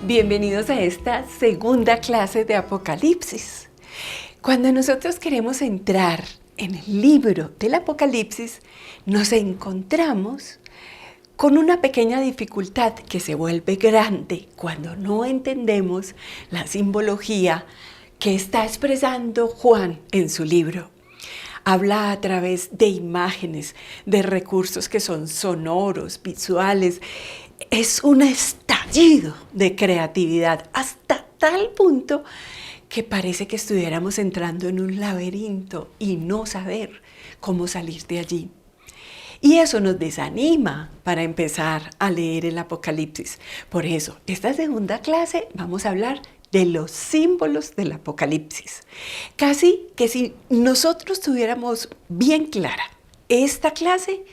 Bienvenidos a esta segunda clase de Apocalipsis. Cuando nosotros queremos entrar en el libro del Apocalipsis, nos encontramos con una pequeña dificultad que se vuelve grande cuando no entendemos la simbología que está expresando Juan en su libro. Habla a través de imágenes, de recursos que son sonoros, visuales. Es un estallido de creatividad hasta tal punto que parece que estuviéramos entrando en un laberinto y no saber cómo salir de allí. Y eso nos desanima para empezar a leer el Apocalipsis. Por eso, esta segunda clase vamos a hablar de los símbolos del Apocalipsis. Casi que si nosotros tuviéramos bien clara esta clase,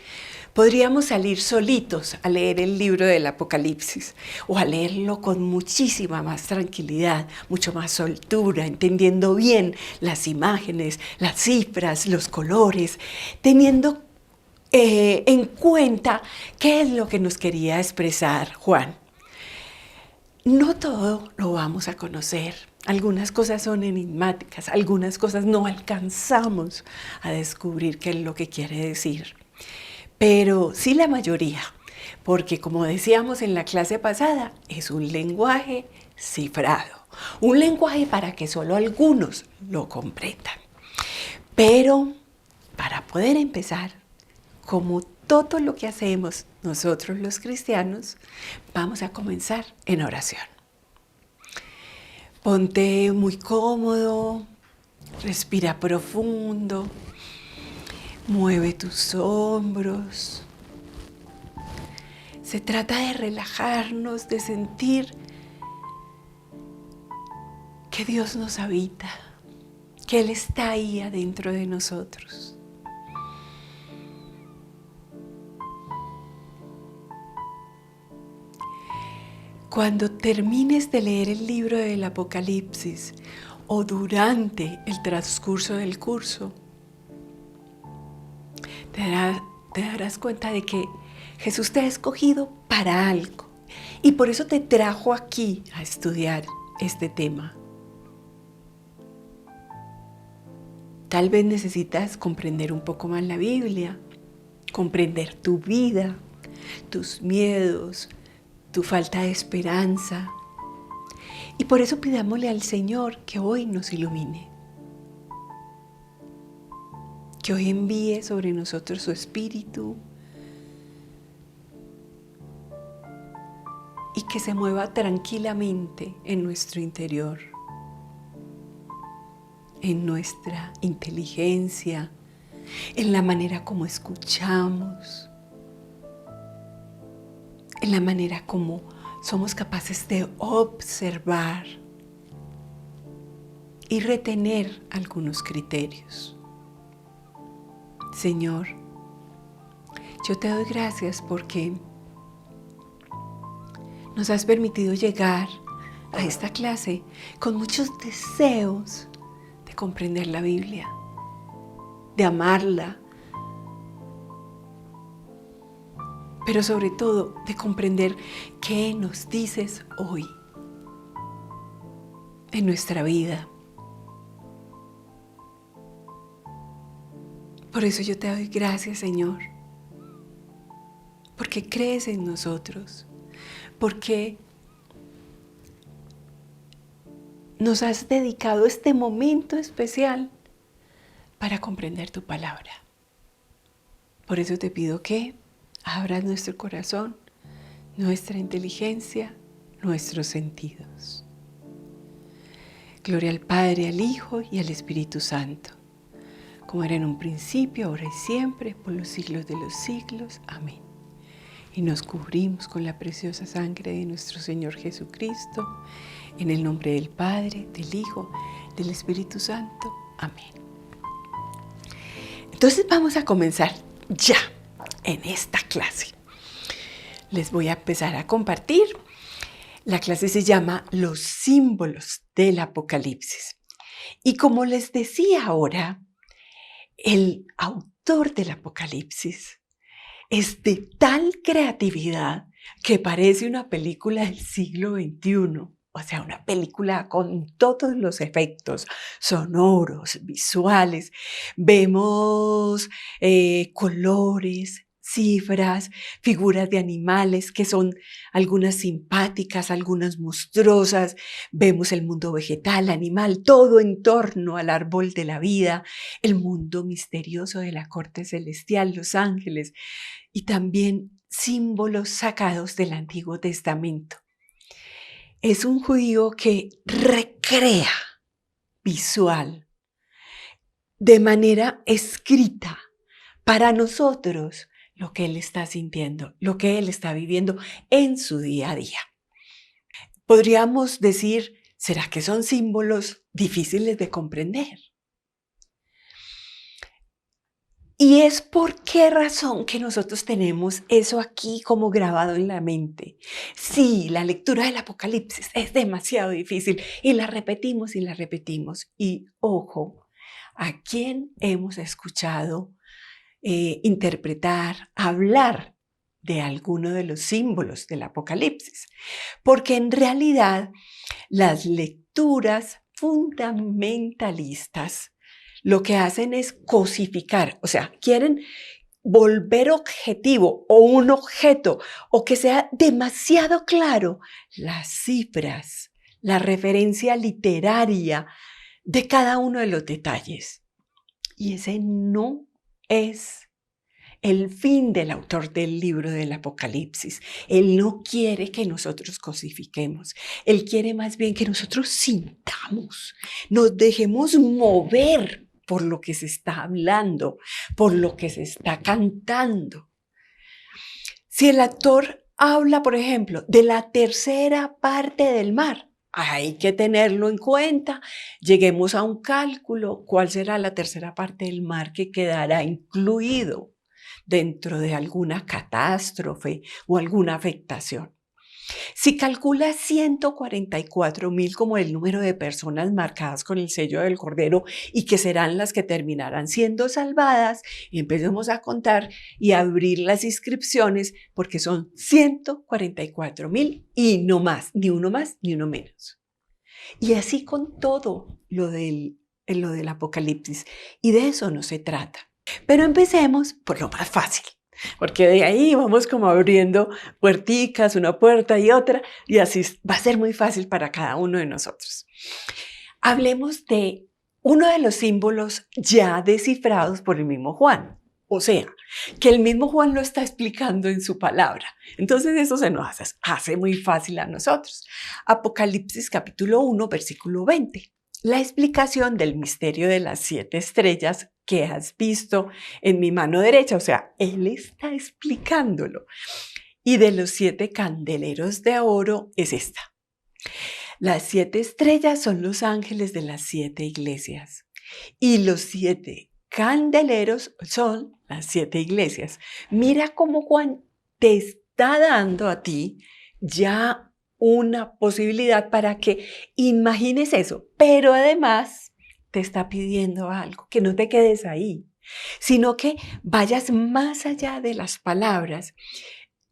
podríamos salir solitos a leer el libro del Apocalipsis o a leerlo con muchísima más tranquilidad, mucho más soltura, entendiendo bien las imágenes, las cifras, los colores, teniendo en cuenta qué es lo que nos quería expresar Juan. No todo lo vamos a conocer. Algunas cosas son enigmáticas, algunas cosas no alcanzamos a descubrir qué es lo que quiere decir. Pero sí la mayoría, porque como decíamos en la clase pasada, es un lenguaje cifrado. Un lenguaje para que solo algunos lo comprendan. Pero para poder empezar, como todo lo que hacemos nosotros los cristianos, vamos a comenzar en oración. Ponte muy cómodo, respira profundo, mueve tus hombros. Se trata de relajarnos, de sentir que Dios nos habita, que Él está ahí adentro de nosotros. Cuando termines de leer el libro del Apocalipsis o durante el transcurso del curso, te darás cuenta de que Jesús te ha escogido para algo y por eso te trajo aquí a estudiar este tema. Tal vez necesitas comprender un poco más la Biblia, comprender tu vida, tus miedos, tu falta de esperanza. Y por eso pidámosle al Señor que hoy nos ilumine, que hoy envíe sobre nosotros su Espíritu y que se mueva tranquilamente en nuestro interior, en nuestra inteligencia, en la manera como escuchamos, en la manera como somos capaces de observar y retener algunos criterios. Señor, yo te doy gracias porque nos has permitido llegar a esta clase con muchos deseos de comprender la Biblia, de amarla, pero sobre todo de comprender qué nos dices hoy en nuestra vida. Por eso yo te doy gracias, Señor, porque crees en nosotros, porque nos has dedicado este momento especial para comprender tu palabra. Por eso te pido que abras nuestro corazón, nuestra inteligencia, nuestros sentidos. Gloria al Padre, al Hijo y al Espíritu Santo, como era en un principio, ahora y siempre, por los siglos de los siglos. Amén. Y nos cubrimos con la preciosa sangre de nuestro Señor Jesucristo, en el nombre del Padre, del Hijo, del Espíritu Santo. Amén. Entonces vamos a comenzar ya en esta clase. Les voy a empezar a compartir. La clase se llama Los símbolos del Apocalipsis. Y como les decía ahora, el autor del Apocalipsis es de tal creatividad que parece una película del siglo XXI. O sea, una película con todos los efectos sonoros, visuales. Vemos colores, cifras, figuras de animales que son algunas simpáticas, algunas monstruosas. Vemos el mundo vegetal, animal, todo en torno al árbol de la vida, el mundo misterioso de la corte celestial, los ángeles y también símbolos sacados del Antiguo Testamento. Es un judío que recrea visual, de manera escrita, para nosotros lo que él está sintiendo, lo que él está viviendo en su día a día. Podríamos decir, ¿será que son símbolos difíciles de comprender? Y es por qué razón que nosotros tenemos eso aquí como grabado en la mente. Sí, la lectura del Apocalipsis es demasiado difícil y la repetimos y la repetimos. Y ojo, ¿a quién hemos escuchado interpretar, hablar de alguno de los símbolos del Apocalipsis? Porque en realidad las lecturas fundamentalistas lo que hacen es cosificar, o sea, quieren volver objetivo o un objeto o que sea demasiado claro las cifras, la referencia literaria de cada uno de los detalles. Y ese no es el fin del autor del libro del Apocalipsis. Él no quiere que nosotros cosifiquemos. Él quiere más bien que nosotros sintamos, nos dejemos mover por lo que se está hablando, por lo que se está cantando. Si el actor habla, por ejemplo, de la tercera parte del mar, hay que tenerlo en cuenta. Lleguemos a un cálculo. ¿Cuál será la tercera parte del mar que quedará incluido dentro de alguna catástrofe o alguna afectación? Si calcula 144,000 como el número de personas marcadas con el sello del Cordero y que serán las que terminarán siendo salvadas, empecemos a contar y a abrir las inscripciones porque son 144,000 y no más, ni uno más ni uno menos. Y así con todo lo del Apocalipsis. Y de eso no se trata. Pero empecemos por lo más fácil. Porque de ahí vamos como abriendo puerticas, una puerta y otra, y así va a ser muy fácil para cada uno de nosotros. Hablemos de uno de los símbolos ya descifrados por el mismo Juan. O sea, que el mismo Juan lo está explicando en su palabra. Entonces eso se nos hace muy fácil a nosotros. Apocalipsis capítulo 1, versículo 20. La explicación del misterio de las 7 estrellas que has visto en mi mano derecha. O sea, él está explicándolo. Y de los 7 candeleros de oro es esta. Las 7 estrellas son los ángeles de las 7 iglesias. Y los 7 candeleros son las 7 iglesias. Mira cómo Juan te está dando a ti ya una posibilidad para que imagines eso, pero además te está pidiendo algo, que no te quedes ahí, sino que vayas más allá de las palabras.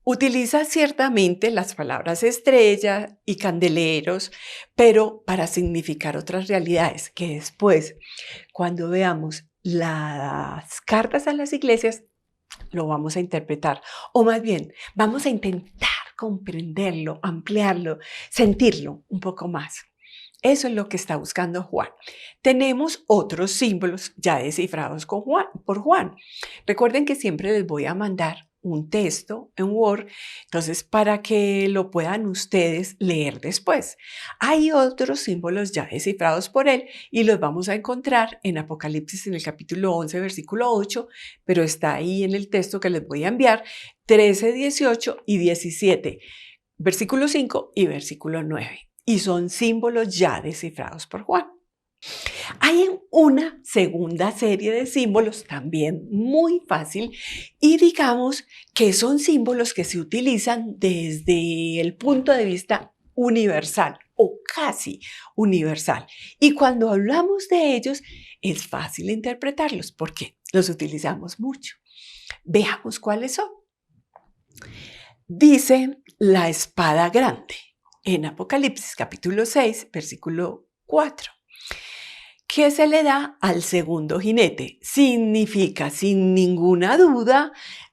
Utiliza ciertamente las palabras estrella y candeleros, pero para significar otras realidades que después, cuando veamos las cartas a las iglesias, lo vamos a interpretar. O más bien, vamos a intentar comprenderlo, ampliarlo, sentirlo un poco más. Eso es lo que está buscando Juan. Tenemos otros símbolos ya descifrados por Juan. Recuerden que siempre les voy a mandar un texto en Word, entonces para que lo puedan ustedes leer después. Hay otros símbolos ya descifrados por él y los vamos a encontrar en Apocalipsis en el capítulo 11, versículo 8, pero está ahí en el texto que les voy a enviar, 13, 18 y 17, versículo 5 y versículo 9. Y son símbolos ya descifrados por Juan. Hay una segunda serie de símbolos también muy fácil y digamos que son símbolos que se utilizan desde el punto de vista universal o casi universal. Y cuando hablamos de ellos es fácil interpretarlos porque los utilizamos mucho. Veamos cuáles son. dice la espada grande en Apocalipsis capítulo 6, versículo 4, que se le da al segundo jinete. Significa, sin ninguna duda,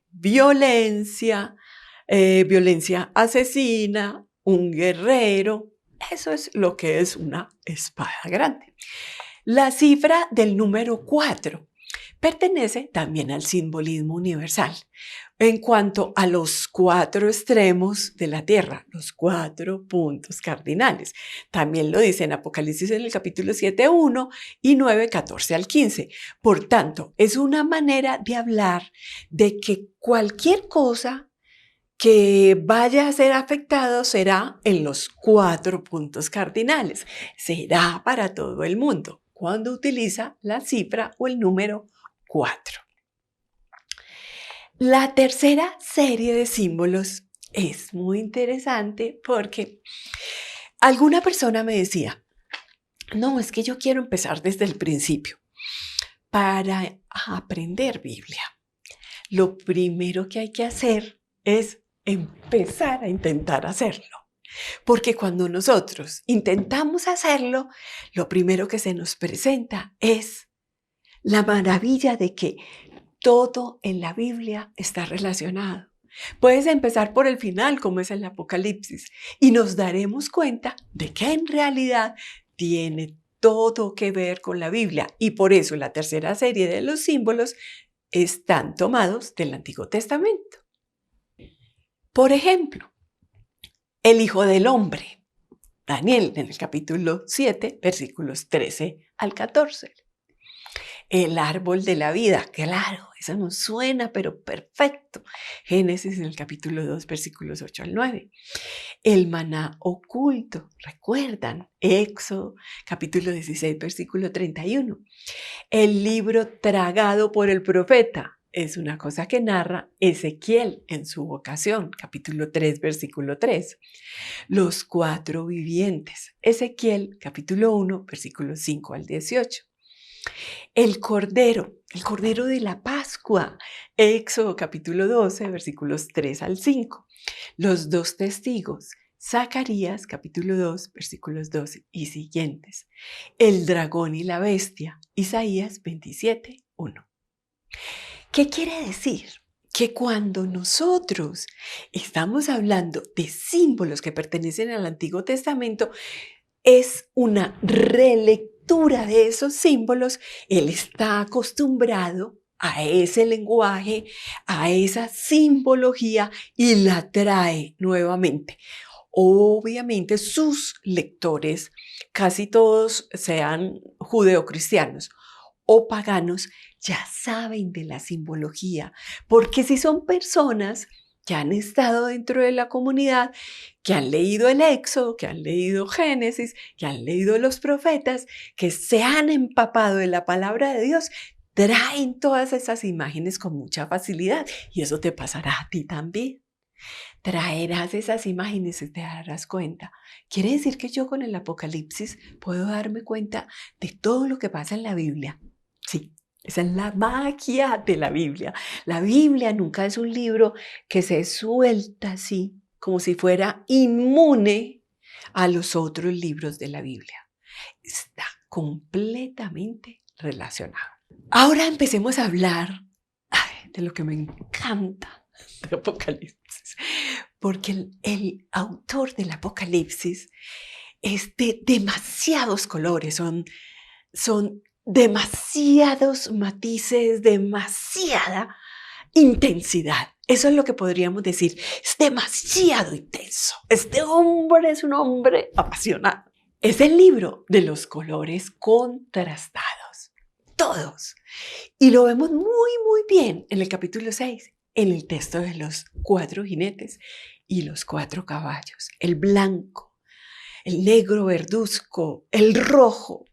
violencia, violencia asesina, un guerrero. Eso es lo que es una espada grande. La cifra del número 4 pertenece también al simbolismo universal en cuanto a los 4 extremos de la Tierra, los 4 puntos cardinales. También lo dice en Apocalipsis en el capítulo 7:1 y 9:14 al 15. Por tanto, es una manera de hablar de que cualquier cosa que vaya a ser afectado será en los 4 puntos cardinales. Será para todo el mundo cuando utiliza la cifra o el número 4. La tercera serie de símbolos es muy interesante porque alguna persona me decía, no, es que yo quiero empezar desde el principio para aprender Biblia. Lo primero que hay que hacer es empezar a intentar hacerlo. Porque cuando nosotros intentamos hacerlo, lo primero que se nos presenta es la maravilla de que todo en la Biblia está relacionado. Puedes empezar por el final, como es el Apocalipsis, y nos daremos cuenta de que en realidad tiene todo que ver con la Biblia. Y por eso la tercera serie de los símbolos están tomados del Antiguo Testamento. Por ejemplo, el Hijo del Hombre, Daniel, en el capítulo 7, versículos 13 al 14. El árbol de la vida, claro, eso nos suena, pero perfecto. Génesis en el capítulo 2, versículos 8 al 9. El maná oculto, ¿recuerdan? Éxodo, capítulo 16, versículo 31. El libro tragado por el profeta, es una cosa que narra Ezequiel en su vocación, capítulo 3, versículo 3. Los 4 vivientes, Ezequiel, capítulo 1, versículos 5 al 18. El cordero de la Pascua, Éxodo capítulo 12, versículos 3 al 5. Los 2 testigos, Zacarías capítulo 2, versículos 12 y siguientes. El dragón y la bestia, Isaías 27, 1. ¿Qué quiere decir? Que cuando nosotros estamos hablando de símbolos que pertenecen al Antiguo Testamento, es una relectura de esos símbolos. Él está acostumbrado a ese lenguaje, a esa simbología y la trae nuevamente. Obviamente sus lectores, casi todos sean judeocristianos o paganos, ya saben de la simbología, porque si son personas que han estado dentro de la comunidad, que han leído el Éxodo, que han leído Génesis, que han leído los profetas, que se han empapado de la palabra de Dios, traen todas esas imágenes con mucha facilidad y eso te pasará a ti también. Traerás esas imágenes y te darás cuenta. Quiere decir que yo con el Apocalipsis puedo darme cuenta de todo lo que pasa en la Biblia. Sí. Esa es la magia de la Biblia. La Biblia nunca es un libro que se suelta así, como si fuera inmune a los otros libros de la Biblia. Está completamente relacionado. Ahora empecemos a hablar de lo que me encanta de Apocalipsis, porque el autor del Apocalipsis es de demasiados colores, son demasiados matices, demasiada intensidad. Eso es lo que podríamos decir. Es demasiado intenso. Este hombre es un hombre apasionado. Es el libro de los colores contrastados. Todos. Y lo vemos muy, muy bien en el capítulo 6, en el texto de los 4 jinetes y los 4 caballos. El blanco, el negro verduzco, el rojo,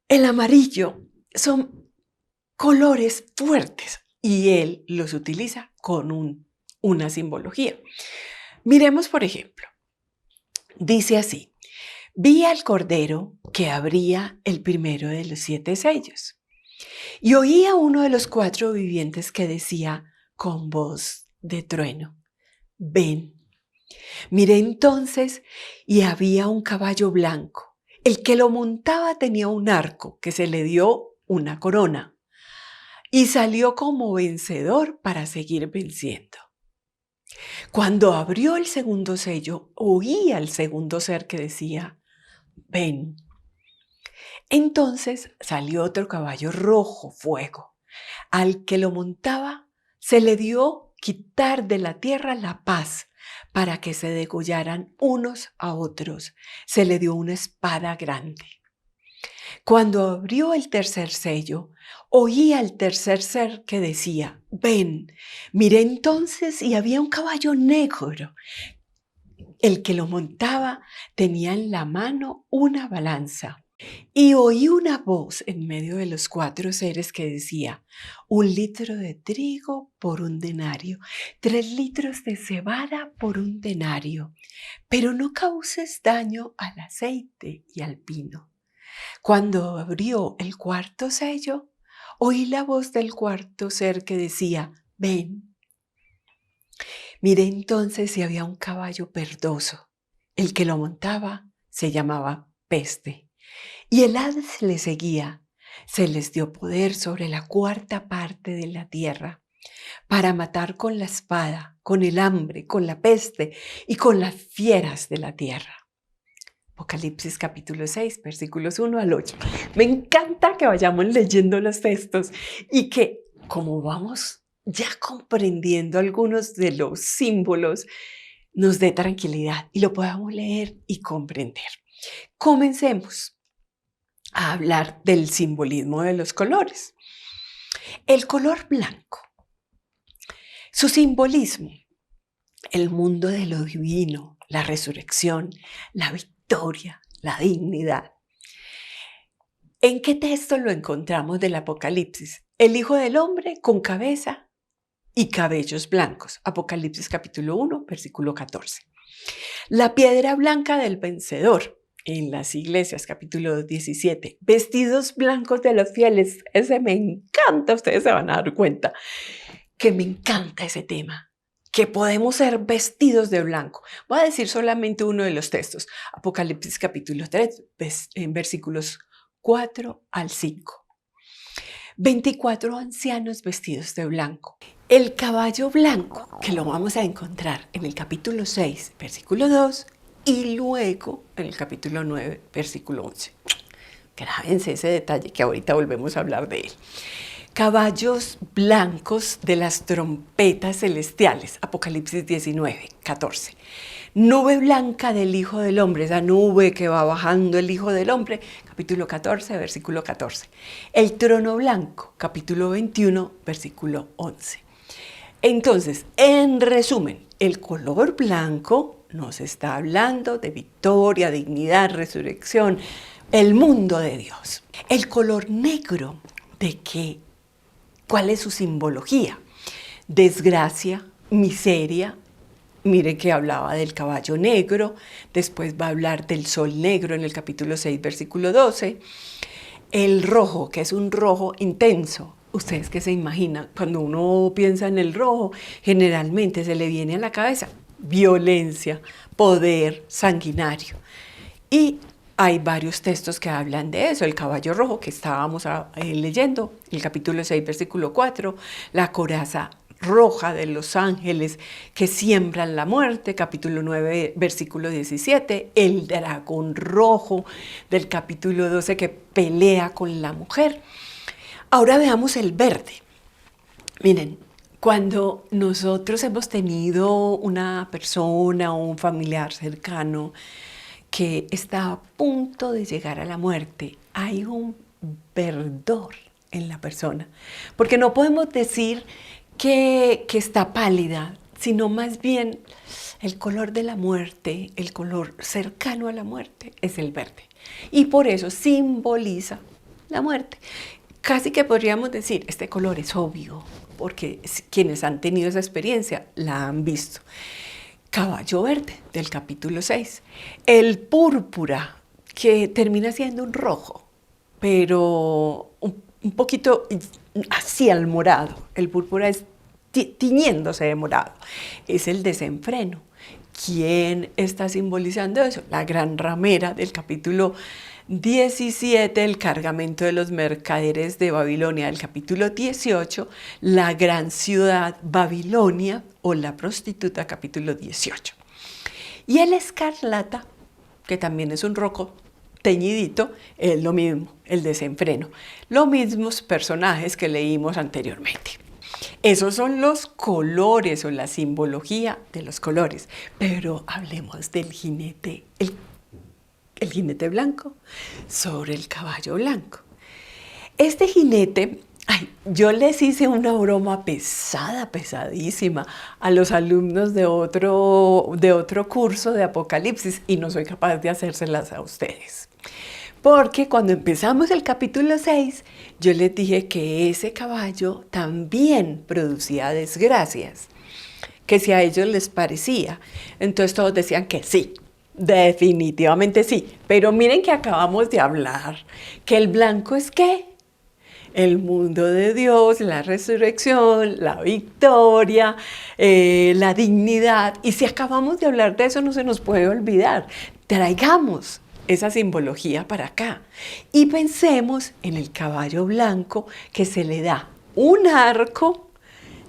el amarillo, son colores fuertes y él los utiliza con una simbología. Miremos, por ejemplo, dice así: vi al cordero que abría el primero de los 7 sellos y oí a uno de los 4 vivientes que decía con voz de trueno: ven. Miré entonces y había un caballo blanco. El que lo montaba tenía un arco que se le dio una corona y salió como vencedor para seguir venciendo. Cuando abrió el segundo sello, oí al segundo ser que decía, ven. Entonces salió otro caballo rojo, fuego. Al que lo montaba se le dio quitar de la tierra la paz para que se degollaran unos a otros. Se le dio una espada grande. Cuando abrió el tercer sello, oí al tercer ser que decía, ven. Miré entonces y había un caballo negro. El que lo montaba tenía en la mano una balanza. Y oí una voz en medio de los cuatro seres que decía, 1 litro de trigo por 1 denario, 3 litros de cebada por 1 denario, pero no causes daño al aceite y al vino. Cuando abrió el cuarto sello, oí la voz del cuarto ser que decía, ven. Miré entonces y había un caballo verdoso. El que lo montaba se llamaba Peste. Y el Hades le seguía. Se les dio poder sobre la cuarta parte de la tierra para matar con la espada, con el hambre, con la peste y con las fieras de la tierra. Apocalipsis capítulo 6, versículos 1 al 8. Me encanta que vayamos leyendo los textos y que, como vamos ya comprendiendo algunos de los símbolos, nos dé tranquilidad y lo podamos leer y comprender. Comencemos a hablar del simbolismo de los colores. El color blanco, su simbolismo, el mundo de lo divino, la resurrección, la victoria, la dignidad. ¿En qué texto lo encontramos del Apocalipsis? El Hijo del Hombre con cabeza y cabellos blancos. Apocalipsis capítulo 1, versículo 14. La piedra blanca del vencedor. En las iglesias, capítulo 17, vestidos blancos de los fieles. Ese me encanta, ustedes se van a dar cuenta que me encanta ese tema, que podemos ser vestidos de blanco. Voy a decir solamente uno de los textos, Apocalipsis capítulo 3, en versículos 4 al 5. 24 ancianos vestidos de blanco. El caballo blanco, que lo vamos a encontrar en el capítulo 6, versículo 2, y luego en el capítulo 9, versículo 11. Grábense ese detalle que ahorita volvemos a hablar de él. Caballos blancos de las trompetas celestiales. Apocalipsis 19, 14. Nube blanca del Hijo del Hombre, esa nube que va bajando el Hijo del Hombre. Capítulo 14, versículo 14. El trono blanco, capítulo 21, versículo 11. Entonces, en resumen, el color blanco nos está hablando de victoria, dignidad, resurrección, el mundo de Dios. El color negro, ¿de qué? ¿Cuál es su simbología? Desgracia, miseria. Miren que hablaba del caballo negro, después va a hablar del sol negro en el capítulo 6, versículo 12. El rojo, que es un rojo intenso. ¿Ustedes qué se imaginan? Cuando uno piensa en el rojo, generalmente se le viene a la cabeza violencia, poder sanguinario. Y hay varios textos que hablan de eso. El caballo rojo que estábamos leyendo, el capítulo 6, versículo 4, la coraza roja de los ángeles que siembran la muerte, capítulo 9, versículo 17, el dragón rojo del capítulo 12 que pelea con la mujer. Ahora veamos el verde. Miren, cuando nosotros hemos tenido una persona o un familiar cercano que está a punto de llegar a la muerte, hay un verdor en la persona, porque no podemos decir que está pálida, sino más bien el color de la muerte, el color cercano a la muerte es el verde. Y por eso simboliza la muerte. Casi que podríamos decir, este color es obvio, porque quienes han tenido esa experiencia la han visto. Caballo verde del capítulo 6. El púrpura, que termina siendo un rojo, pero un poquito así al morado. El púrpura es tiñéndose de morado. Es el desenfreno. ¿Quién está simbolizando eso? La gran ramera del capítulo 17, el cargamento de los mercaderes de Babilonia, del capítulo 18, la gran ciudad Babilonia o la prostituta, capítulo 18. Y el escarlata, que también es un rojo teñidito, es lo mismo, el desenfreno. Los mismos personajes que leímos anteriormente. Esos son los colores o la simbología de los colores. Pero hablemos del jinete, el jinete blanco sobre el caballo blanco. Este jinete, yo les hice una broma pesadísima a los alumnos de otro curso de Apocalipsis y no soy capaz de hacérselas a ustedes. Porque cuando empezamos el capítulo 6, yo les dije que ese caballo también producía desgracias, que si a ellos les parecía. Entonces todos decían que sí, definitivamente sí. Pero miren que acabamos de hablar que el blanco es ¿qué? El mundo de Dios, la resurrección, la victoria, la dignidad. Y si acabamos de hablar de eso, no se nos puede olvidar. Traigamos esa simbología para acá y pensemos en el caballo blanco que se le da un arco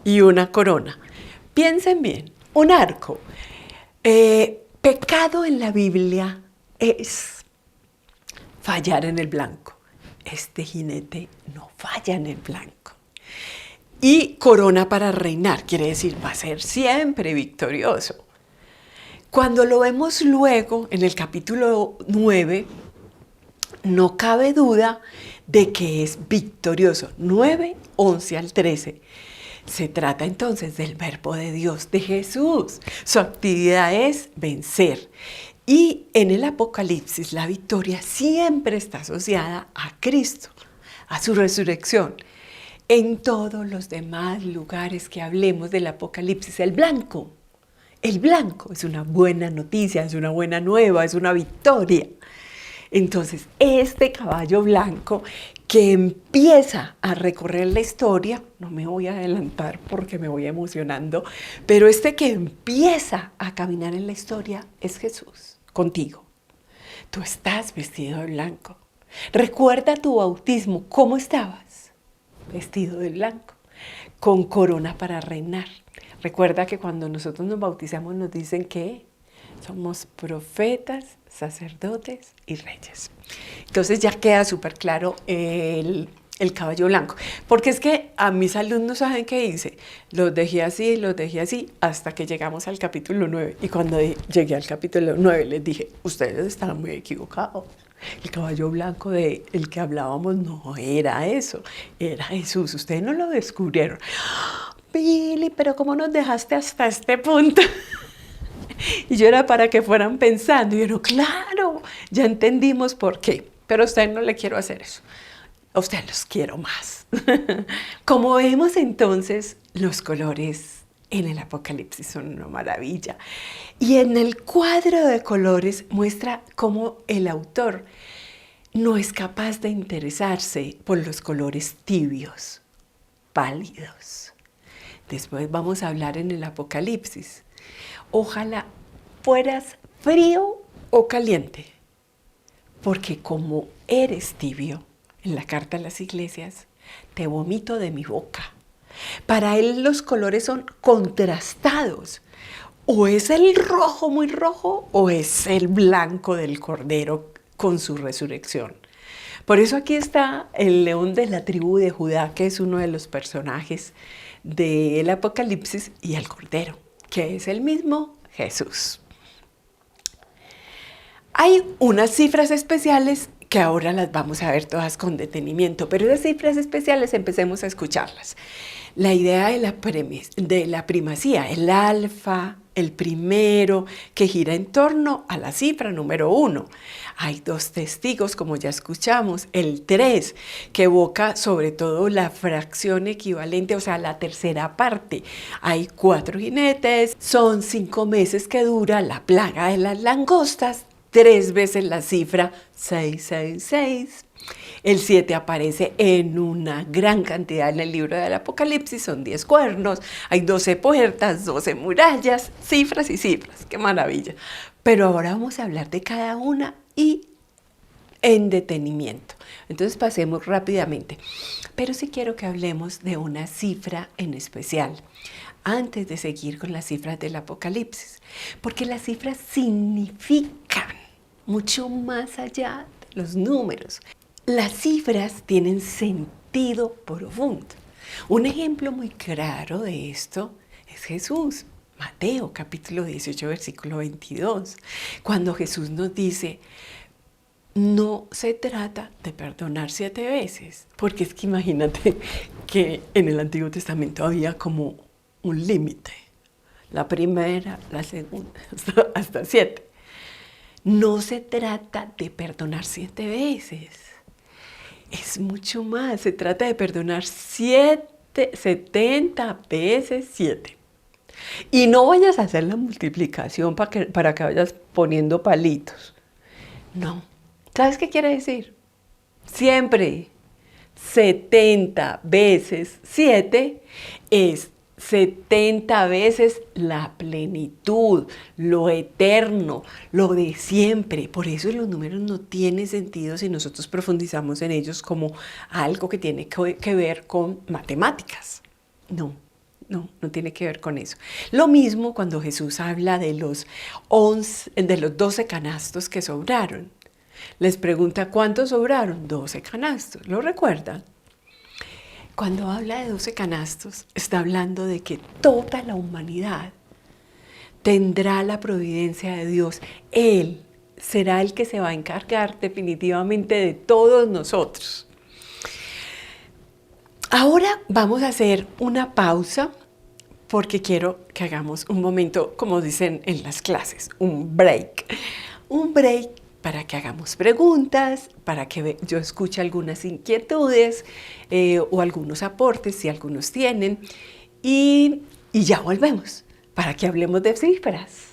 y una corona. Piensen bien, un arco. Pecado en la Biblia es fallar en el blanco. Este jinete no falla en el blanco. Y corona para reinar, quiere decir, va a ser siempre victorioso. Cuando lo vemos luego, en el capítulo 9, no cabe duda de que es victorioso. 9, 11 al 13. Se trata entonces del verbo de Dios, de Jesús. Su actividad es vencer. Y en el Apocalipsis la victoria siempre está asociada a Cristo, a su resurrección. En todos los demás lugares que hablemos del Apocalipsis, el blanco es una buena noticia, es una buena nueva, es una victoria. Entonces, este caballo blanco que empieza a recorrer la historia, no me voy a adelantar porque me voy emocionando, pero este que empieza a caminar en la historia es Jesús, contigo. Tú estás vestido de blanco. Recuerda tu bautismo, ¿cómo estabas? Vestido de blanco, con corona para reinar. Recuerda que cuando nosotros nos bautizamos nos dicen que somos profetas, sacerdotes y reyes. Entonces ya queda súper claro el caballo blanco. Porque es que a mis alumnos, ¿saben qué hice? Los dejé así, hasta que llegamos al capítulo 9. Y cuando llegué al capítulo 9 les dije, ustedes están muy equivocados. El caballo blanco del que hablábamos no era eso, era Jesús. Ustedes no lo descubrieron. Billy, pero ¿cómo nos dejaste hasta este punto? Y yo era para que fueran pensando. Y yo, no, claro, ya entendimos por qué. Pero a usted no le quiero hacer eso. A usted los quiero más. Como vemos entonces, los colores en el Apocalipsis son una maravilla. Y en el cuadro de colores muestra cómo el autor no es capaz de interesarse por los colores tibios, pálidos. Después vamos a hablar en el Apocalipsis. Ojalá fueras frío o caliente, porque como eres tibio, en la carta a las iglesias, te vomito de mi boca. Para él los colores son contrastados. O es el rojo muy rojo o es el blanco del Cordero con su resurrección. Por eso aquí está el león de la tribu de Judá, que es uno de los personajes del Apocalipsis, y el Cordero, que es el mismo Jesús. Hay unas cifras especiales que ahora las vamos a ver todas con detenimiento, pero esas cifras especiales empecemos a escucharlas. La idea de la primacía, el alfa, el primero, que gira en torno a la cifra número 1. Hay 2 testigos, como ya escuchamos, el 3, que evoca sobre todo la fracción equivalente, o sea, la tercera parte. Hay 4 jinetes, son 5 meses que dura la plaga de las langostas, 3 veces la cifra 666. El 7 aparece en una gran cantidad en el libro del Apocalipsis, son 10 cuernos, hay 12 puertas, 12 murallas, cifras y cifras, qué maravilla. Pero ahora vamos a hablar de cada una y en detenimiento. Entonces pasemos rápidamente. Pero sí quiero que hablemos de una cifra en especial, antes de seguir con las cifras del Apocalipsis, porque las cifras significan mucho más allá de los números. Las cifras tienen sentido profundo. Un ejemplo muy claro de esto es Jesús. Mateo capítulo 18, versículo 22, cuando Jesús nos dice, no se trata de perdonar 7 veces, porque es que imagínate que en el Antiguo Testamento había como un límite, la primera, la segunda, hasta 7. No se trata de perdonar 7 veces, es mucho más, se trata de perdonar 70 veces 7. Y no vayas a hacer la multiplicación para que vayas poniendo palitos, no. ¿Sabes qué quiere decir? Siempre 70 veces 7 es 70 veces la plenitud, lo eterno, lo de siempre. Por eso los números no tienen sentido si nosotros profundizamos en ellos como algo que tiene que ver con matemáticas. No tiene que ver con eso. Lo mismo cuando Jesús habla de los 12 canastos que sobraron. Les pregunta, ¿cuántos sobraron? 12 canastos, ¿lo recuerdan? Cuando habla de 12 canastos, está hablando de que toda la humanidad tendrá la providencia de Dios. Él será el que se va a encargar definitivamente de todos nosotros. Ahora vamos a hacer una pausa porque quiero que hagamos un momento, como dicen en las clases, un break. Un break para que hagamos preguntas, para que yo escuche algunas inquietudes o algunos aportes, si algunos tienen, y ya volvemos, para que hablemos de cifras.